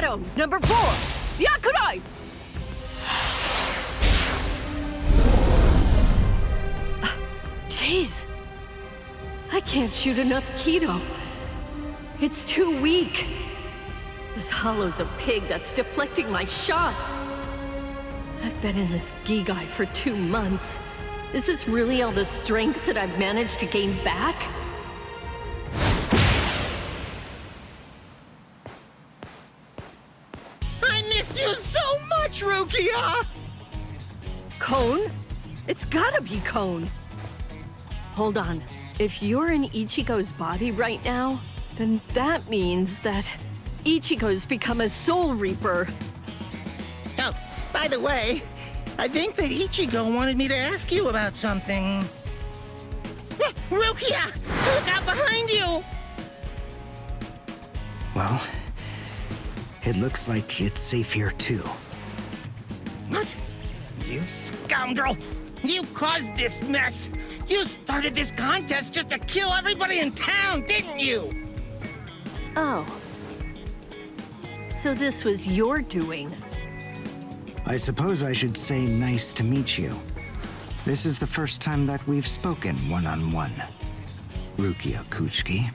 Shadow, number 4, Yakurai! Jeez. I can't shoot enough Kido. It's too weak. This hollow's a pig that's deflecting my shots. I've been in this Gigai for 2 months. Is this really all the strength that I've managed to gain back? I miss you so much, Rukia! Cone? It's gotta be Cone. Hold on. If you're in Ichigo's body right now, then that means that Ichigo's become a Soul Reaper. Oh, by the way, I think that Ichigo wanted me to ask you about something. Rukia! Look out behind you! Well, it looks like it's safe here too. What? You scoundrel! You caused this mess! You started this contest just to kill everybody in town, didn't you? Oh. So this was your doing? I suppose I should say nice to meet you. This is the first time that we've spoken one-on-one. Rukia Kuchiki.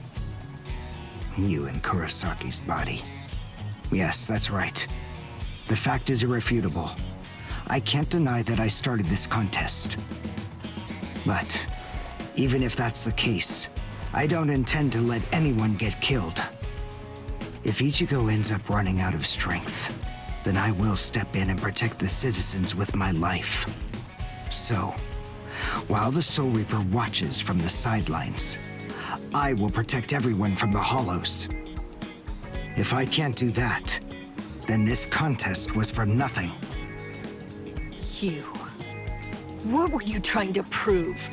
You in Kurosaki's body. Yes, that's right. The fact is irrefutable. I can't deny that I started this contest. But even if that's the case, I don't intend to let anyone get killed. If Ichigo ends up running out of strength, then I will step in and protect the citizens with my life. So, while the Soul Reaper watches from the sidelines, I will protect everyone from the Hollows. If I can't do that, then this contest was for nothing. You. What were you trying to prove?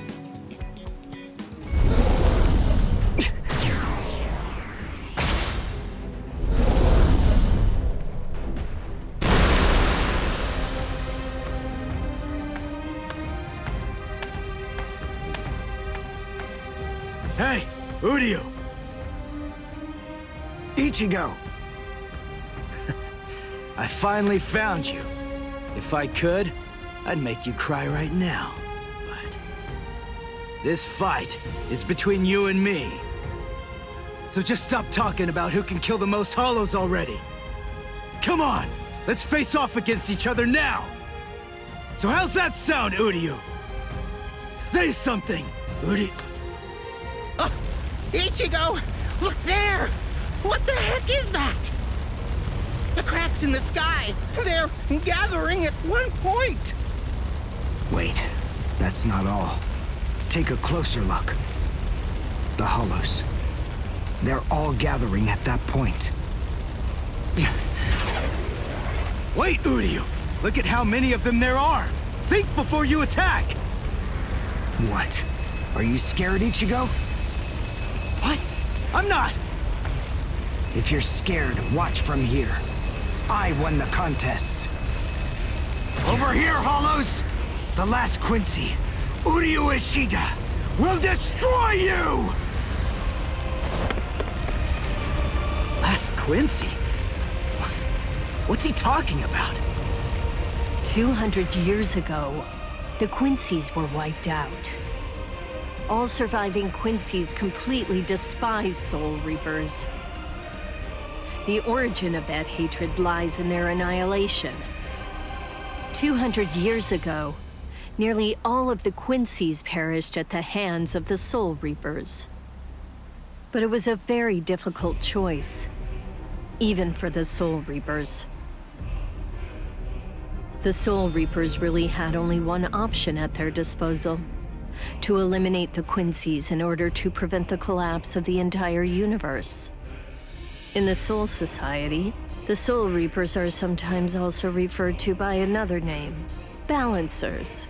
Hey, Udio! Ichigo! I finally found you. If I could, I'd make you cry right now. But this fight is between you and me. So just stop talking about who can kill the most hollows already. Come on, let's face off against each other now. So how's that sound, Udio? Say something, Udio. Ichigo! Look there! What the heck is that? The cracks in the sky! They're gathering at one point! Wait, that's not all. Take a closer look. The Hollows. They're all gathering at that point. Wait, Udio! Look at how many of them there are! Think before you attack! What? Are you scared, Ichigo? What? I'm not! If you're scared, watch from here. I won the contest. Over here, Hollows! The last Quincy, Udio Ishida, will destroy you! Last Quincy? What's he talking about? 200 years ago, the Quincy's were wiped out. All surviving Quincy's completely despise Soul Reapers. The origin of that hatred lies in their annihilation. 200 years ago, nearly all of the Quincy's perished at the hands of the Soul Reapers. But it was a very difficult choice, even for the Soul Reapers. The Soul Reapers really had only one option at their disposal: to eliminate the Quincy's in order to prevent the collapse of the entire universe. In the Soul Society, the Soul Reapers are sometimes also referred to by another name: Balancers.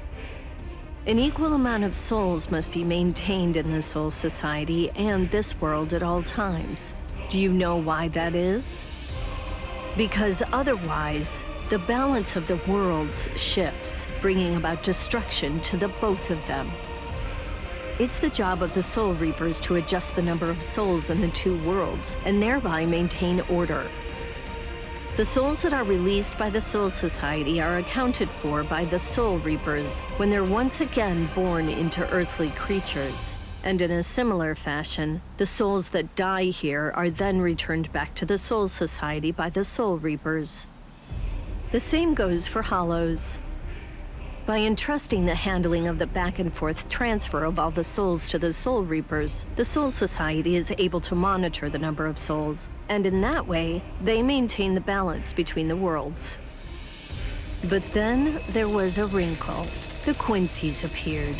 An equal amount of souls must be maintained in the Soul Society and this world at all times. Do you know why that is? Because otherwise, the balance of the worlds shifts, bringing about destruction to the both of them. It's the job of the Soul Reapers to adjust the number of souls in the two worlds, and thereby maintain order. The souls that are released by the Soul Society are accounted for by the Soul Reapers when they're once again born into earthly creatures. And in a similar fashion, the souls that die here are then returned back to the Soul Society by the Soul Reapers. The same goes for Hollows. By entrusting the handling of the back-and-forth transfer of all the souls to the Soul Reapers, the Soul Society is able to monitor the number of souls, and in that way, they maintain the balance between the worlds. But then there was a wrinkle. The Quincy's appeared.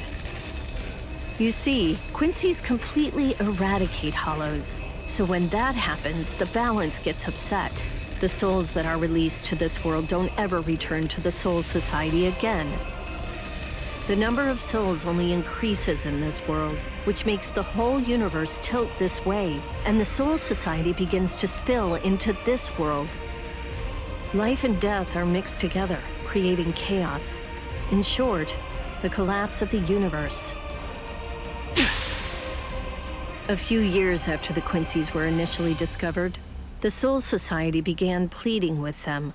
You see, Quincy's completely eradicate Hollows, so when that happens, the balance gets upset. The souls that are released to this world don't ever return to the Soul Society again. The number of souls only increases in this world, which makes the whole universe tilt this way, and the Soul Society begins to spill into this world. Life and death are mixed together, creating chaos. In short, the collapse of the universe. A few years after the Quincy's were initially discovered, the Soul Society began pleading with them,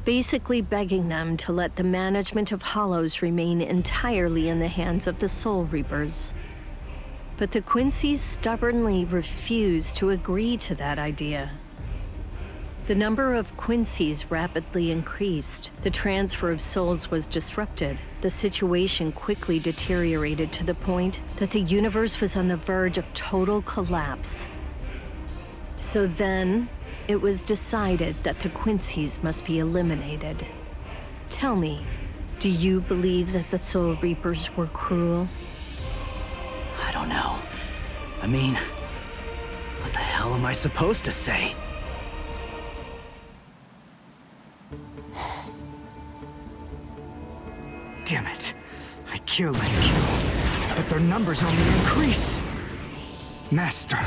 basically begging them to let the management of Hollows remain entirely in the hands of the Soul Reapers. But the Quincy's stubbornly refused to agree to that idea. The number of Quincy's rapidly increased. The transfer of souls was disrupted. The situation quickly deteriorated to the point that the universe was on the verge of total collapse. So then, it was decided that the Quincy's must be eliminated. Tell me, do you believe that the Soul Reapers were cruel? I don't know. I mean, what the hell am I supposed to say? Damn it. I kill and kill, but their numbers only increase. Master.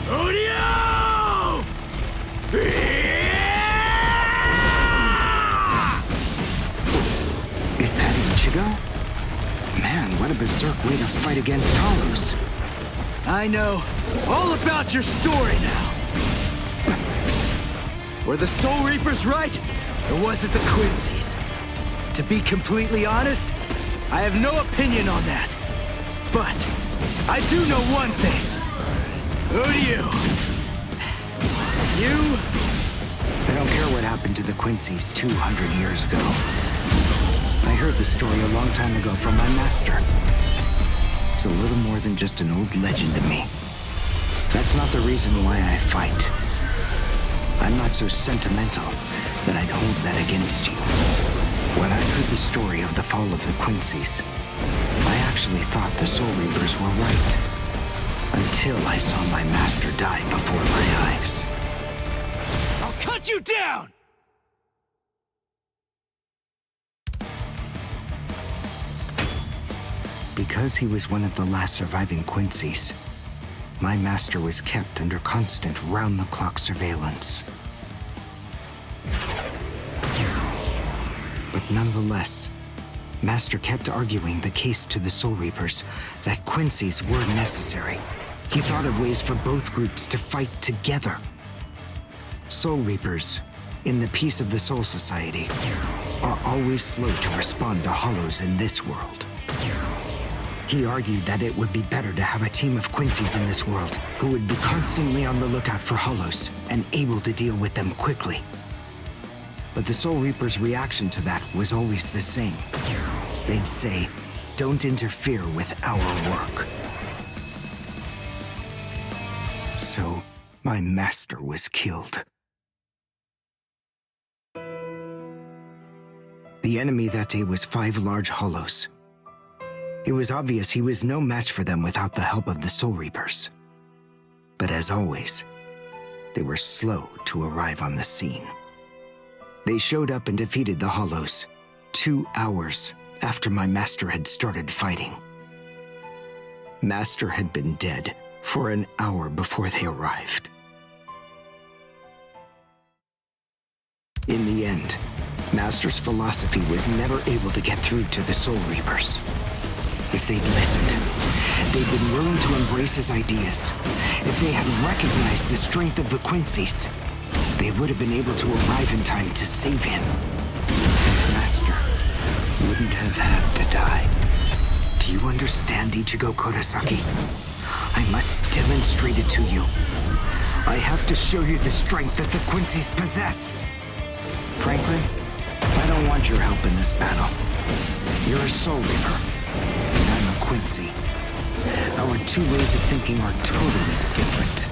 Odio! Is that Ichigo? Man, what a berserk way to fight against Hollows. I know all about your story now. Were the Soul Reapers right, or was it the Quincy's? To be completely honest, I have no opinion on that. But I do know one thing. Who do you? I don't care what happened to the Quincy's 200 years ago. I heard the story a long time ago from my master. It's a little more than just an old legend to me. That's not the reason why I fight. I'm not so sentimental that I'd hold that against you. When I heard the story of the fall of the Quincy's, I actually thought the Soul Reapers were right. Until I saw my master die before my eyes. I'll cut you down! Because he was one of the last surviving Quincy's, my master was kept under constant round-the-clock surveillance. But nonetheless, Master kept arguing the case to the Soul Reapers that Quincy's were necessary. He thought of ways for both groups to fight together. Soul Reapers, in the peace of the Soul Society, are always slow to respond to Hollows in this world. He argued that it would be better to have a team of Quincy's in this world who would be constantly on the lookout for Hollows and able to deal with them quickly. But the Soul Reapers' reaction to that was always the same. They'd say, "Don't interfere with our work." So, my master was killed. The enemy that day was 5 large Hollows. It was obvious he was no match for them without the help of the Soul Reapers. But as always, they were slow to arrive on the scene. They showed up and defeated the Hollows 2 hours after my master had started fighting. Master had been dead for an hour before they arrived. In the end, Master's philosophy was never able to get through to the Soul Reapers. If they'd listened, they'd been willing to embrace his ideas, if they had recognized the strength of the Quincy's, they would have been able to arrive in time to save him. Master wouldn't have had to die. Do you understand, Ichigo Kurosaki? I must demonstrate it to you. I have to show you the strength that the Quincy's possess. Frankly, I don't want your help in this battle. You're a Soul Reaper, and I'm a Quincy. Our two ways of thinking are totally different.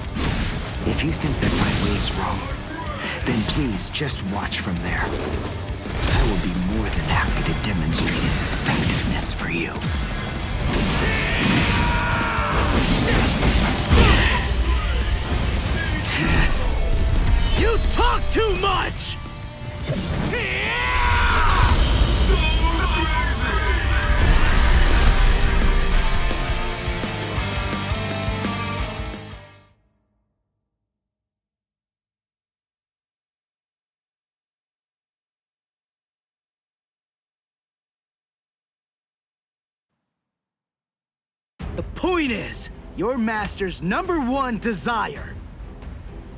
If you think that my way is wrong, then please just watch from there. I will be more than happy to demonstrate its effectiveness for you. You talk too much! The point is, your master's #1 desire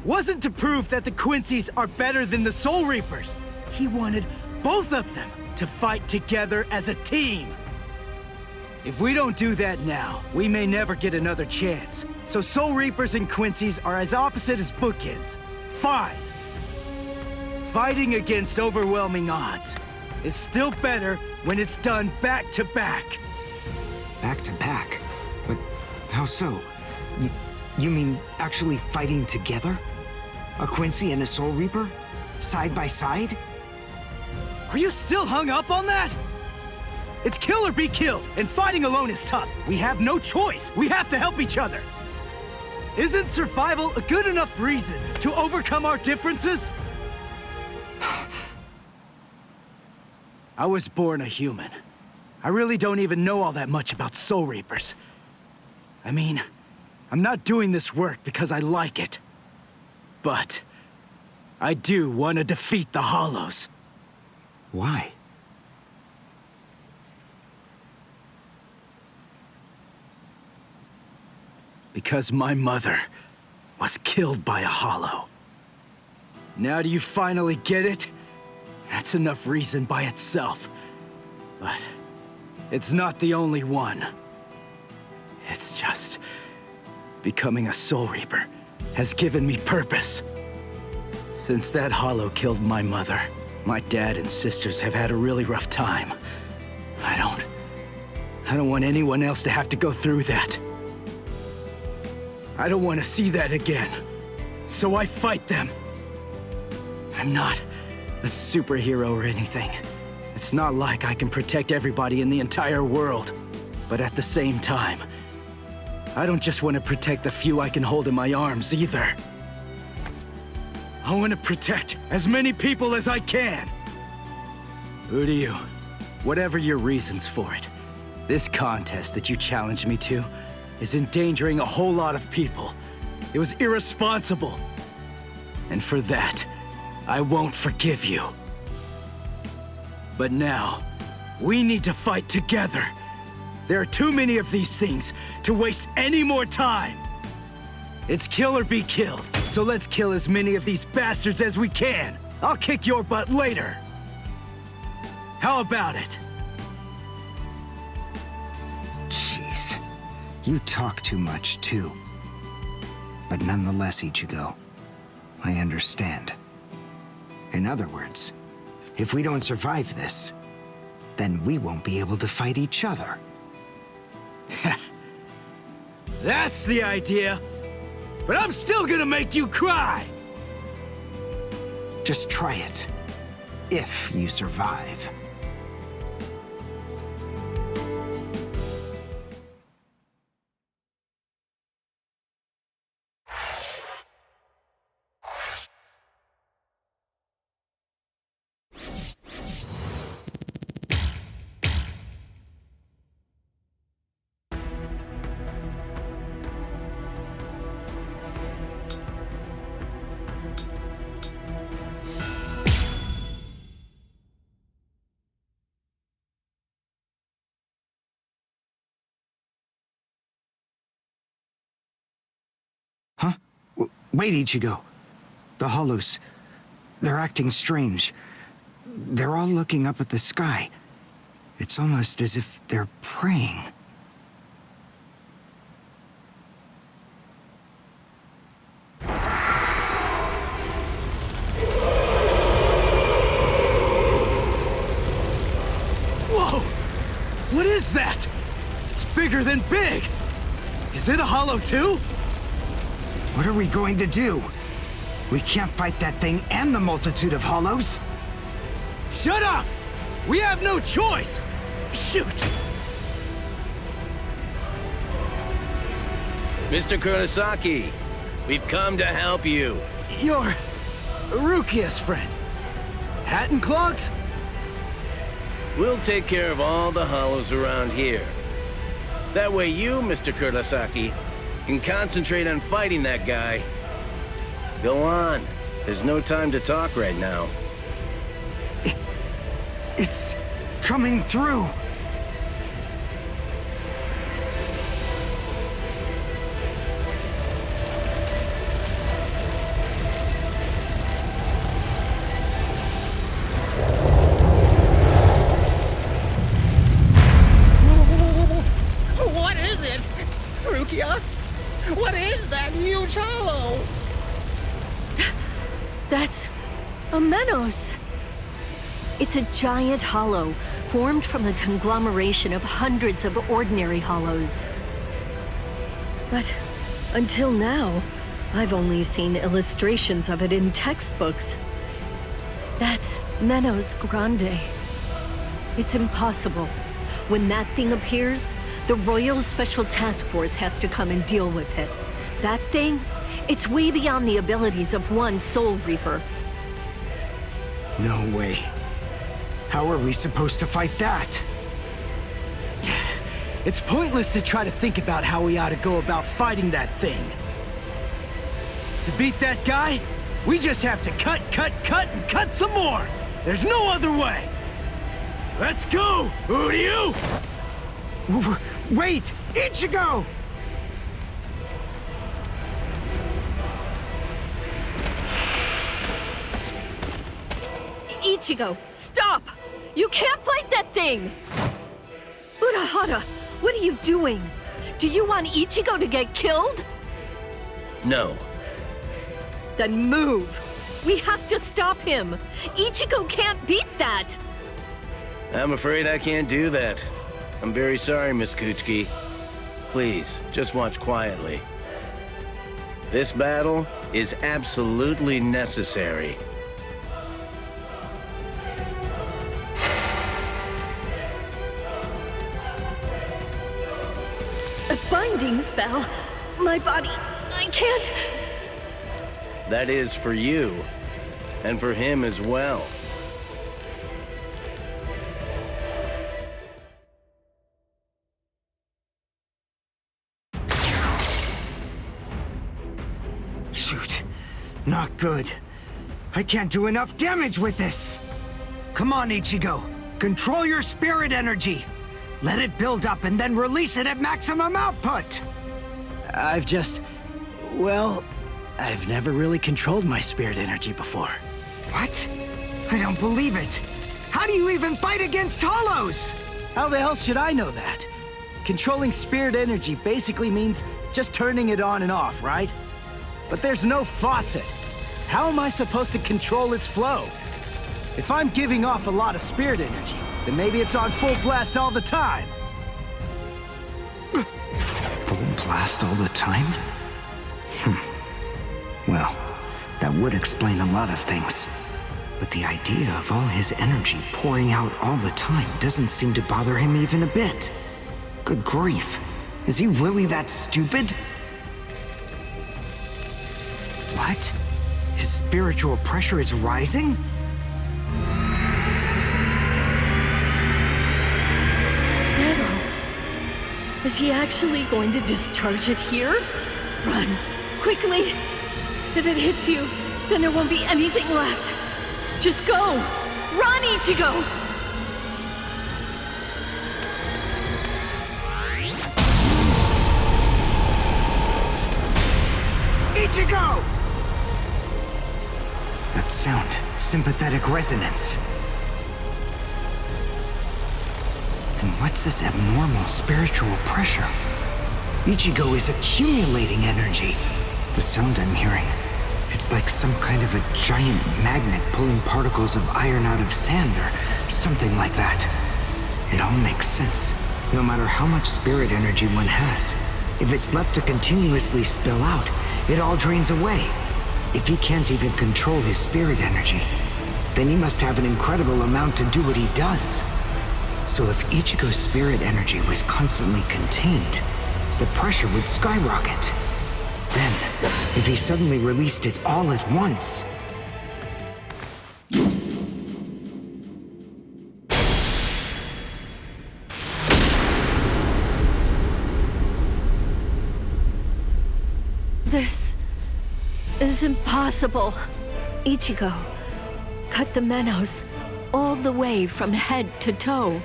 wasn't to prove that the Quincy's are better than the Soul Reapers. He wanted both of them to fight together as a team. If we don't do that now, we may never get another chance. So Soul Reapers and Quincy's are as opposite as bookends. Fine. Fighting against overwhelming odds is still better when it's done back to back. Back to back? But how so? You mean actually fighting together? A Quincy and a Soul Reaper? Side by side? Are you still hung up on that? It's kill or be killed, and fighting alone is tough. We have no choice. We have to help each other. Isn't survival a good enough reason to overcome our differences? I was born a human. I really don't even know all that much about Soul Reapers. I mean, I'm not doing this work because I like it. But I do want to defeat the Hollows. Why? Because my mother was killed by a Hollow. Now do you finally get it? That's enough reason by itself. But it's not the only one. It's just becoming a Soul Reaper has given me purpose. Since that Hollow killed my mother, my dad and sisters have had a really rough time. I don't want anyone else to have to go through that. I don't want to see that again. So I fight them. I'm not a superhero or anything. It's not like I can protect everybody in the entire world. But at the same time, I don't just want to protect the few I can hold in my arms either. I want to protect as many people as I can. Who do you? Whatever your reasons for it, this contest that you challenged me to is endangering a whole lot of people. It was irresponsible. And for that, I won't forgive you. But now, we need to fight together. There are too many of these things to waste any more time. It's kill or be killed, so let's kill as many of these bastards as we can. I'll kick your butt later. How about it? Jeez. You talk too much, too. But nonetheless, Ichigo, I understand. In other words, if we don't survive this, then we won't be able to fight each other. That's the idea. But I'm still gonna make you cry! Just try it. If you survive. Wait, Ichigo. The hollows. They're acting strange. They're all looking up at the sky. It's almost as if they're praying. Whoa! What is that? It's bigger than big! Is it a hollow too? What are we going to do? We can't fight that thing and the multitude of hollows. Shut up! We have no choice! Shoot! Mr. Kurosaki, we've come to help you. You're Rukia's friend. Hat and clogs? We'll take care of all the hollows around here. That way you, Mr. Kurosaki, can concentrate on fighting that guy. Go on. There's no time to talk right now. It's coming through. What is it? Rukia? What is that huge hollow? That's a Menos. It's a giant hollow formed from the conglomeration of hundreds of ordinary hollows. But until now, I've only seen illustrations of it in textbooks. That's Menos grande. It's impossible. When that thing appears, the Royal Special Task Force has to come and deal with it. That thing, it's way beyond the abilities of one Soul Reaper. No way. How are we supposed to fight that? It's pointless to try to think about how we ought to go about fighting that thing. To beat that guy, we just have to cut, and cut some more! There's no other way! Let's go, Uryu! Wait! Ichigo! Ichigo, stop! You can't fight that thing! Urahara, what are you doing? Do you want Ichigo to get killed? No. Then move! We have to stop him! Ichigo can't beat that! I'm afraid I can't do that. I'm very sorry, Miss Kuchiki. Please, just watch quietly. This battle is absolutely necessary. A binding spell? My body, I can't... That is for you, and for him as well. Shoot. Not good. I can't do enough damage with this. Come on, Ichigo. Control your spirit energy. Let it build up and then release it at maximum output. Well, I've never really controlled my spirit energy before. What? I don't believe it. How do you even fight against hollows? How the hell should I know that? Controlling spirit energy basically means just turning it on and off, right? But there's no faucet. How am I supposed to control its flow? If I'm giving off a lot of spirit energy, then maybe it's on full blast all the time. Full blast all the time? Well, that would explain a lot of things. But the idea of all his energy pouring out all the time doesn't seem to bother him even a bit. Good grief. Is he really that stupid? What? His spiritual pressure is rising? Zero. Is he actually going to discharge it here? Run. Quickly. If it hits you, then there won't be anything left. Just go! Run, Ichigo! Ichigo! That sound, sympathetic resonance. And what's this abnormal spiritual pressure? Ichigo is accumulating energy. The sound I'm hearing, it's like some kind of a giant magnet pulling particles of iron out of sand or something like that. It all makes sense. No matter how much spirit energy one has, if it's left to continuously spill out, it all drains away. If he can't even control his spirit energy, then he must have an incredible amount to do what he does. So if Ichigo's spirit energy was constantly contained, the pressure would skyrocket. Then, if he suddenly released it all at once... This is impossible. Ichigo, cut the Menos all the way from head to toe.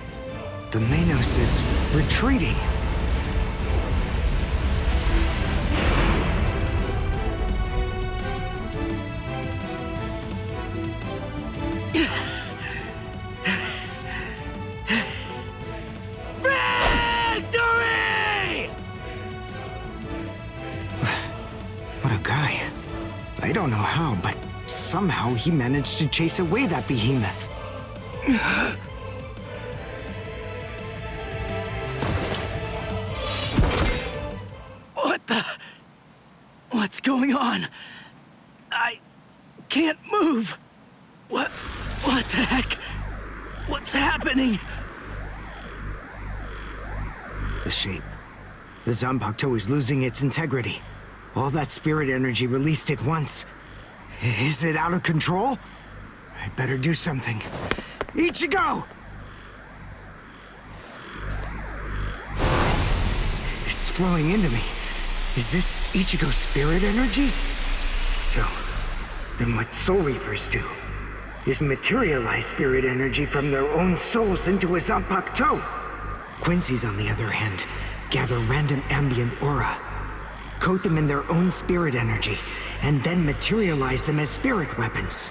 The Menos is retreating. Victory! What a guy. I don't know how, but somehow he managed to chase away that behemoth. What the... What's going on? I can't move. What the heck? What's happening? The shape. The Zanpakuto is losing its integrity. All that spirit energy released at once. Is it out of control? I better do something. Ichigo! It's flowing into me. Is this Ichigo's spirit energy? So, then what Soul Reapers do is materialize spirit energy from their own souls into a Zanpakuto. Quincy's, on the other hand, gather random ambient aura, coat them in their own spirit energy, and then materialize them as spirit weapons.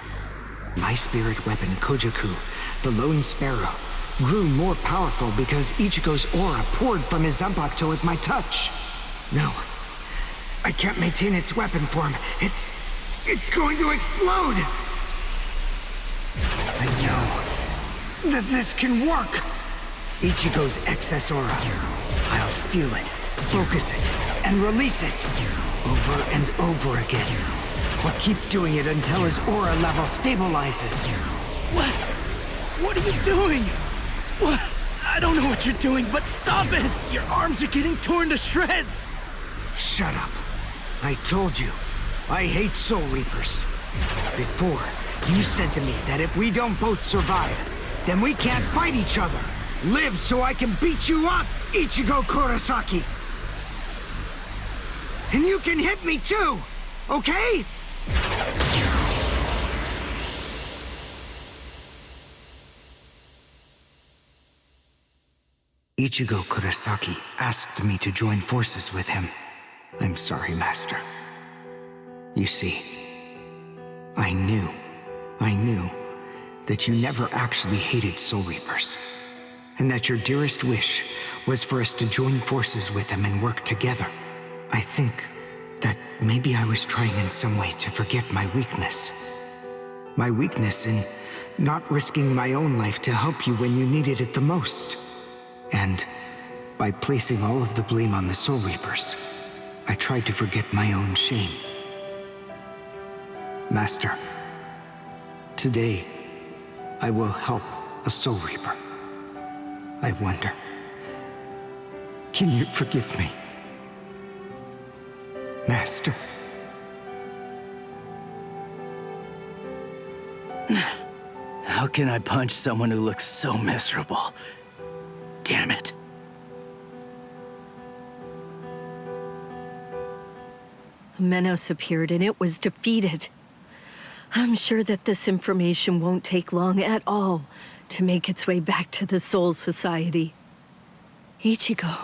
My spirit weapon, Kojaku, the Lone Sparrow, grew more powerful because Ichigo's aura poured from his Zanpakuto at my touch. No, I can't maintain its weapon form. It's going to explode! I know that this can work! Ichigo's excess aura. I'll steal it, focus it, and release it. Over and over again. I'll keep doing it until his aura level stabilizes. What are you doing? What? I don't know what you're doing, but stop it! Your arms are getting torn to shreds! Shut up. I told you, I hate Soul Reapers. Before, you said to me that if we don't both survive, then we can't fight each other. Live so I can beat you up, Ichigo Kurosaki! And you can hit me too, okay? Ichigo Kurosaki asked me to join forces with him. I'm sorry, Master. You see, I knew that you never actually hated Soul Reapers, and that your dearest wish was for us to join forces with them and work together. I think that maybe I was trying in some way to forget my weakness. My weakness in not risking my own life to help you when you needed it the most. And by placing all of the blame on the Soul Reapers, I tried to forget my own shame. Master, today I will help a Soul Reaper. I wonder, can you forgive me? Master. How can I punch someone who looks so miserable? Damn it. Menos appeared and it was defeated. I'm sure that this information won't take long at all to make its way back to the Soul Society. Ichigo.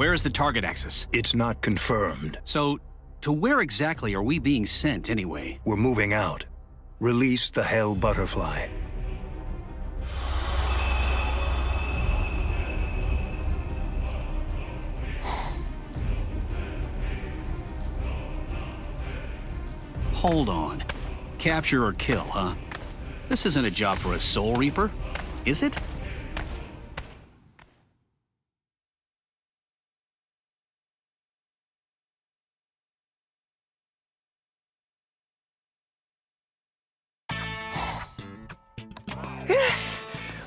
Where is the target axis? It's not confirmed. So, to where exactly are we being sent anyway? We're moving out. Release the Hell Butterfly. Hold on. Capture or kill, huh? This isn't a job for a Soul Reaper, is it?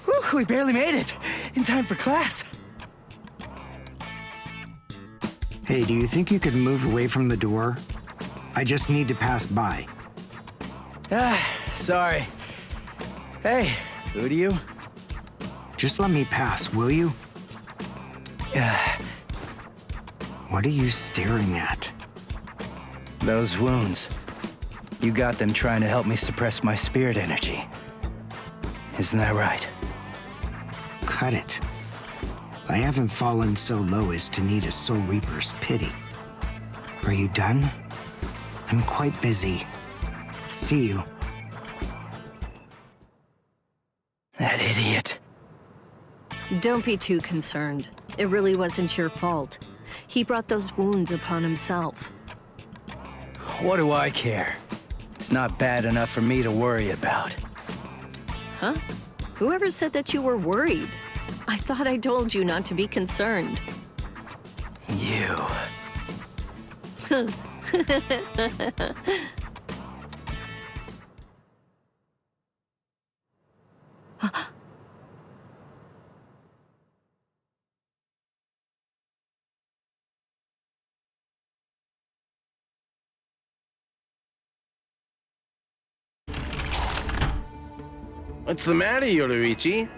Whew, we barely made it. In time for class. Hey, do you think you could move away from the door? I just need to pass by. Sorry. Hey, who do you? Just let me pass, will you? What are you staring at? Those wounds. You got them trying to help me suppress my spirit energy. Isn't that right? Cut it. I haven't fallen so low as to need a Soul Reaper's pity. Are you done? I'm quite busy. See you. That idiot. Don't be too concerned. It really wasn't your fault. He brought those wounds upon himself. What do I care? It's not bad enough for me to worry about. Huh? Whoever said that you were worried? I thought I told you not to be concerned. You. What's the matter, Yoruichi?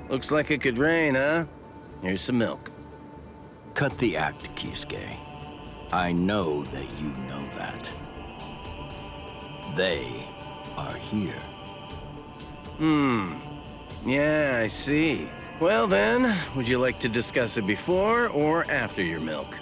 Looks like it could rain, huh? Here's some milk. Cut the act, Kisuke. I know that you know that. They are here. Yeah, I see. Well then, would you like to discuss it before or after your milk?